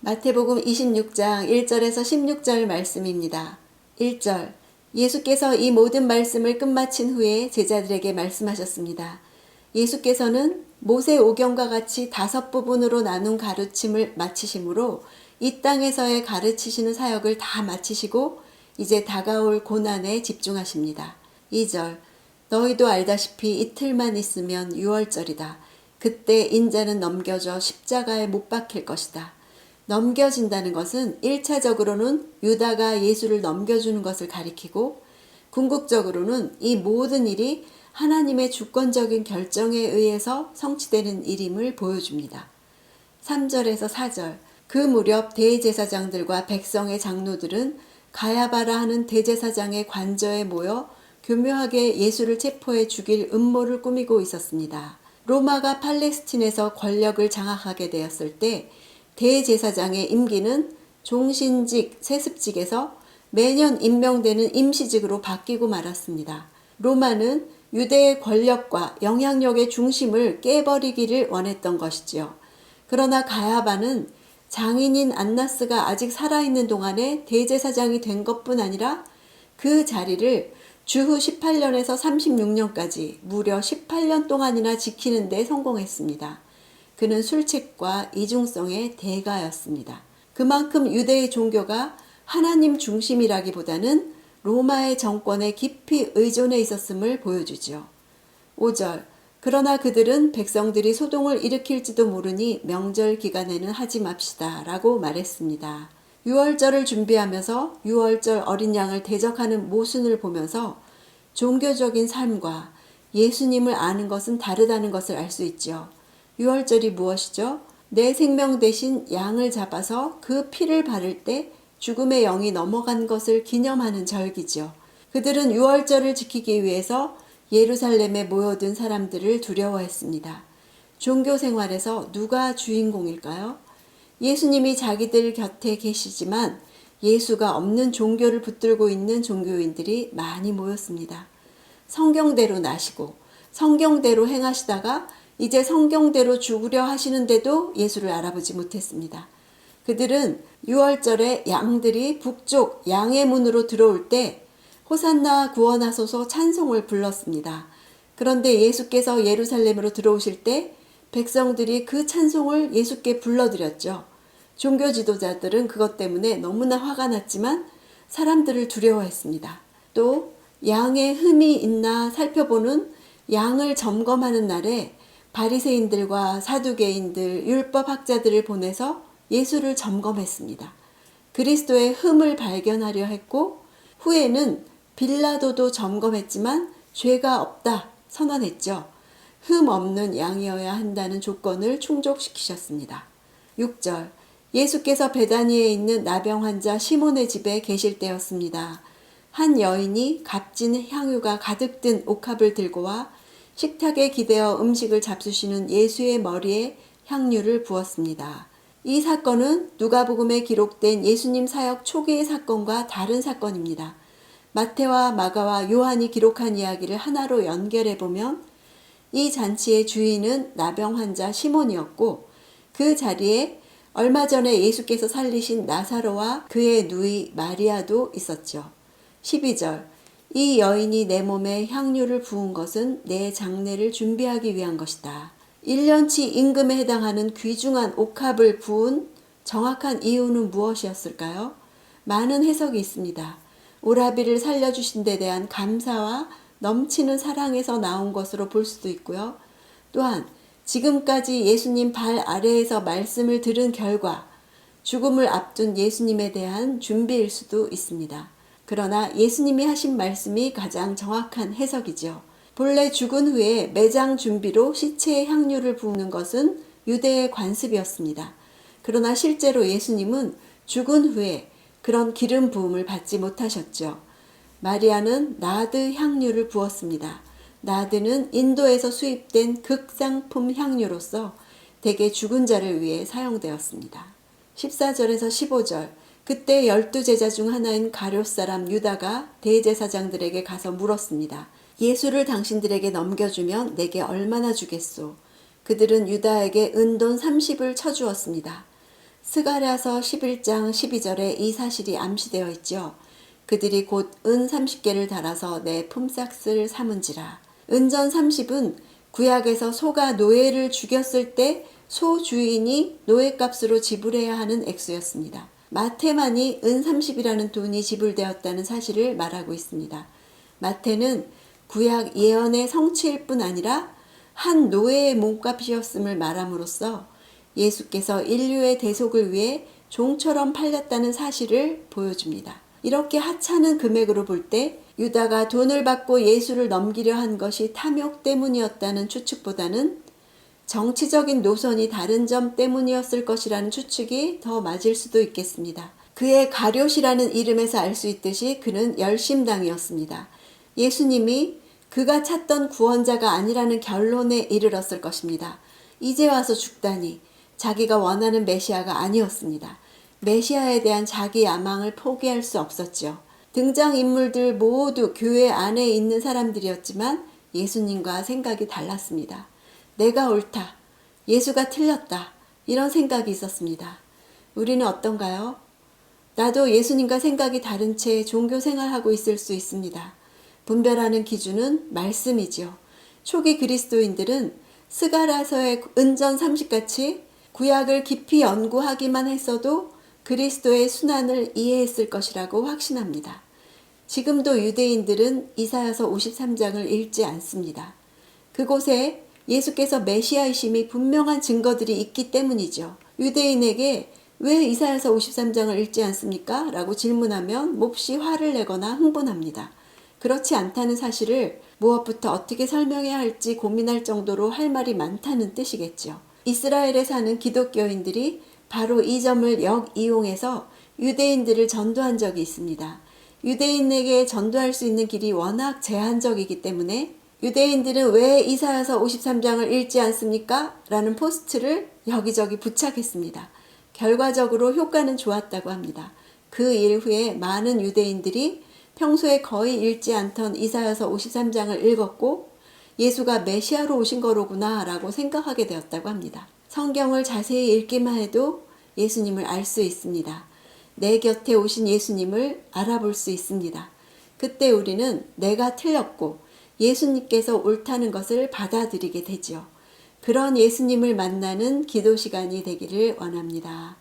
마태복음 26장 1절에서 16절 말씀입니다. 1절 예수께서 이 모든 말씀을 끝마친 후에 제자들에게 말씀하셨습니다. 예수께서는 모세 오경과 같이 5부분으로 나눈 가르침을 마치심으로 이 땅에서의 가르치시는 사역을 다 마치시고 이제 다가올 고난에 집중하십니다. 2절 너희도 알다시피 이틀만 있으면 유월절이다. 그때 인자는 넘겨져 십자가에 못 박힐 것이다. 넘겨진다는 것은 1차적으로는 유다가 예수를 넘겨주는 것을 가리키고 궁극적으로는 이 모든 일이 하나님의 주권적인 결정에 의해서 성취되는 일임을 보여줍니다. 3절에서 4절 그 무렵 대제사장들과 백성의 장로들은 가야바라 하는 대제사장의 관저에 모여 교묘하게 예수를 체포해 죽일 음모를 꾸미고 있었습니다. 로마가 팔레스틴에서 권력을 장악하게 되었을 때 대제사장의 임기는 종신직, 세습직에서 매년 임명되는 임시직으로 바뀌고 말았습니다. 로마는 유대의 권력과 영향력의 중심을 깨버리기를 원했던 것이지요. 그러나 가야바는 장인인 안나스가 아직 살아있는 동안에 대제사장이 된 것뿐 아니라 그 자리를 주후 18년에서 36년까지 무려 18년 동안이나 지키는 데 성공했습니다. 그는 술책과 이중성의 대가였습니다. 그만큼 유대의 종교가 하나님 중심이라기보다는 로마의 정권에 깊이 의존해 있었음을 보여주죠. 5절 그러나 그들은 백성들이 소동을 일으킬지도 모르니 명절 기간에는 하지 맙시다 라고 말했습니다. 유월절을 준비하면서 유월절 어린 양을 대적하는 모순을 보면서 종교적인 삶과 예수님을 아는 것은 다르다는 것을 알 수 있죠. 유월절이 무엇이죠? 내 생명 대신 양을 잡아서 그 피를 바를 때 죽음의 영이 넘어간 것을 기념하는 절기죠. 그들은 유월절을 지키기 위해서 예루살렘에 모여든 사람들을 두려워했습니다. 종교 생활에서 누가 주인공일까요? 예수님이 자기들 곁에 계시지만 예수가 없는 종교를 붙들고 있는 종교인들이 많이 모였습니다. 성경대로 나시고 성경대로 행하시다가 이제 성경대로 죽으려 하시는데도 예수를 알아보지 못했습니다. 그들은 유월절에 양들이 북쪽 양의 문으로 들어올 때 호산나 구원하소서 찬송을 불렀습니다. 그런데 예수께서 예루살렘으로 들어오실 때 백성들이 그 찬송을 예수께 불러드렸죠. 종교 지도자들은 그것 때문에 너무나 화가 났지만 사람들을 두려워했습니다. 또 양의 흠이 있나 살펴보는 양을 점검하는 날에 바리새인들과 사두개인들, 율법학자들을 보내서 예수를 점검했습니다. 그리스도의 흠을 발견하려 했고 후에는 빌라도도 점검했지만 죄가 없다 선언했죠. 흠 없는 양이어야 한다는 조건을 충족시키셨습니다. 6절 예수께서 베다니에 있는 나병 환자 시몬의 집에 계실 때였습니다. 한 여인이 값진 향유가 가득 든 옥합을 들고 와 식탁에 기대어 음식을 잡수시는 예수의 머리에 향유를 부었습니다. 이 사건은 누가복음에 기록된 예수님 사역 초기의 사건과 다른 사건입니다. 마태와 마가와 요한이 기록한 이야기를 하나로 연결해 보면 이 잔치의 주인은 나병 환자 시몬이었고 그 자리에 얼마 전에 예수께서 살리신 나사로와 그의 누이 마리아도 있었죠. 12절 이 여인이 내 몸에 향유를 부은 것은 내 장례를 준비하기 위한 것이다. 1년치 임금에 해당하는 귀중한 옥합을 부은 정확한 이유는 무엇이었을까요? 많은 해석이 있습니다. 오라비를 살려주신 데 대한 감사와 넘치는 사랑에서 나온 것으로 볼 수도 있고요. 또한 지금까지 예수님 발 아래에서 말씀을 들은 결과 죽음을 앞둔 예수님에 대한 준비일 수도 있습니다. 그러나 예수님이 하신 말씀이 가장 정확한 해석이죠. 본래 죽은 후에 매장 준비로 시체에 향유를 부는 것은 유대의 관습이었습니다. 그러나 실제로 예수님은 죽은 후에 그런 기름 부음을 받지 못하셨죠. 마리아는 나드 향유를 부었습니다. 나드는 인도에서 수입된 극상품 향유로서 대개 죽은 자를 위해 사용되었습니다. 14절에서 15절 그때 12제자 중 하나인 가룟 사람 유다가 대제사장들에게 가서 물었습니다. 예수를 당신들에게 넘겨주면 내게 얼마나 주겠소? 그들은 유다에게 은돈 30을 쳐주었습니다. 스가랴서 11장 12절에 이 사실이 암시되어 있죠. 그들이 곧 은 30개를 달아서 내 품삯을 삼은지라. 은전 30은 구약에서 소가 노예를 죽였을 때 소 주인이 노예값으로 지불해야 하는 액수였습니다. 마태만이 은 30이라는 돈이 지불되었다는 사실을 말하고 있습니다. 마태는 구약 예언의 성취일 뿐 아니라 한 노예의 몸값이었음을 말함으로써 예수께서 인류의 대속을 위해 종처럼 팔렸다는 사실을 보여줍니다. 이렇게 하찮은 금액으로 볼 때 유다가 돈을 받고 예수를 넘기려 한 것이 탐욕 때문이었다는 추측보다는 정치적인 노선이 다른 점 때문이었을 것이라는 추측이 더 맞을 수도 있겠습니다. 그의 가룟이라는 이름에서 알 수 있듯이 그는 열심당이었습니다. 예수님이 그가 찾던 구원자가 아니라는 결론에 이르렀을 것입니다. 이제 와서 죽다니, 자기가 원하는 메시아가 아니었습니다. 메시아에 대한 자기 야망을 포기할 수 없었죠. 등장인물들 모두 교회 안에 있는 사람들이었지만 예수님과 생각이 달랐습니다. 내가 옳다, 예수가 틀렸다, 이런 생각이 있었습니다. 우리는 어떤가요? 나도 예수님과 생각이 다른 채 종교 생활하고 있을 수 있습니다. 분별하는 기준은 말씀이지요. 초기 그리스도인들은 스가랴서의 은전 30같이 구약을 깊이 연구하기만 했어도 그리스도의 순환을 이해했을 것이라고 확신합니다. 지금도 유대인들은 이사야서 53장을 읽지 않습니다. 그곳에 예수께서 메시아이심이 분명한 증거들이 있기 때문이죠. 유대인에게 왜 이사야서 53장을 읽지 않습니까? 라고 질문하면 몹시 화를 내거나 흥분합니다. 그렇지 않다는 사실을 무엇부터 어떻게 설명해야 할지 고민할 정도로 할 말이 많다는 뜻이겠죠. 이스라엘에 사는 기독교인들이 바로 이 점을 역이용해서 유대인들을 전도한 적이 있습니다. 유대인에게 전도할 수 있는 길이 워낙 제한적이기 때문에 유대인들은 왜 이사야서 53장을 읽지 않습니까? 라는 포스트를 여기저기 부착했습니다. 결과적으로 효과는 좋았다고 합니다. 그 일 후에 많은 유대인들이 평소에 거의 읽지 않던 이사야서 53장을 읽었고 예수가 메시아로 오신 거로구나 라고 생각하게 되었다고 합니다. 성경을 자세히 읽기만 해도 예수님을 알 수 있습니다. 내 곁에 오신 예수님을 알아볼 수 있습니다. 그때 우리는 내가 틀렸고 예수님께서 옳다는 것을 받아들이게 되지요. 그런 예수님을 만나는 기도 시간이 되기를 원합니다.